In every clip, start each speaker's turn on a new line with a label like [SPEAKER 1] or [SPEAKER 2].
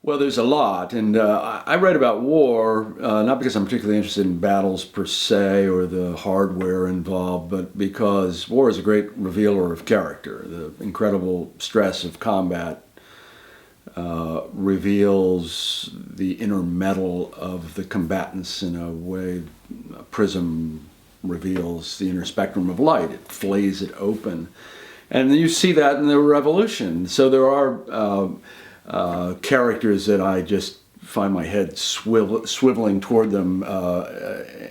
[SPEAKER 1] Well, there's a lot, and I write about war not because I'm particularly interested in battles per se or the hardware involved, but because war is a great revealer of character. The incredible stress of combat reveals the inner metal of the combatants in a way a prism reveals the inner spectrum of light. It flays it open. And you see that in the revolution. So there are characters that I just find my head swiveling toward them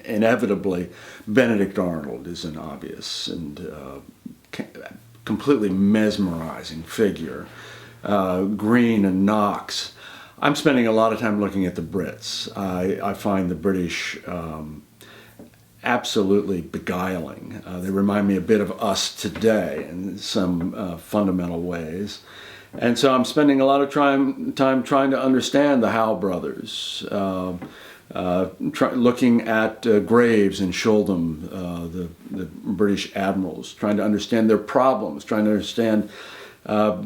[SPEAKER 1] inevitably. Benedict Arnold is an obvious and completely mesmerizing figure. Greene and Knox. I'm spending a lot of time looking at the Brits. I find the British absolutely beguiling. They remind me a bit of us today in some fundamental ways. And so I'm spending a lot of time trying to understand the Howe brothers, looking at Graves and Sholdham, the British admirals, trying to understand their problems, trying to understand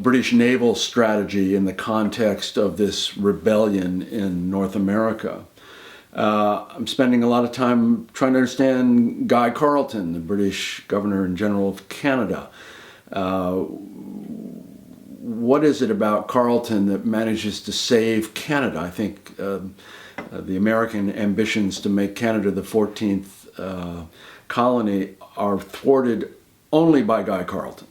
[SPEAKER 1] British naval strategy in the context of this rebellion in North America. I'm spending a lot of time trying to understand Guy Carleton, the British Governor and General of Canada. What is it about Carleton that manages to save Canada? I think the American ambitions to make Canada the 14th colony are thwarted only by Guy Carleton.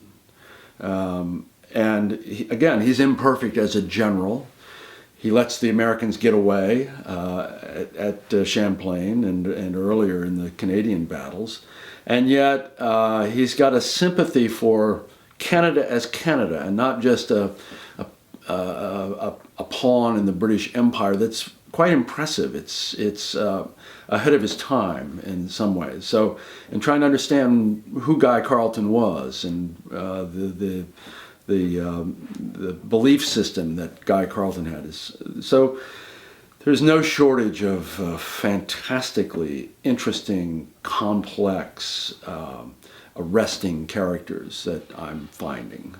[SPEAKER 1] And again, he's imperfect as a general. He lets the Americans get away at Champlain and earlier in the Canadian battles. And yet he's got a sympathy for Canada as Canada and not just a pawn in the British Empire that's quite impressive. It's ahead of his time in some ways. So in trying to understand who Guy Carleton was and the belief system that Guy Carleton had. So there's no shortage of fantastically interesting, complex, arresting characters that I'm finding.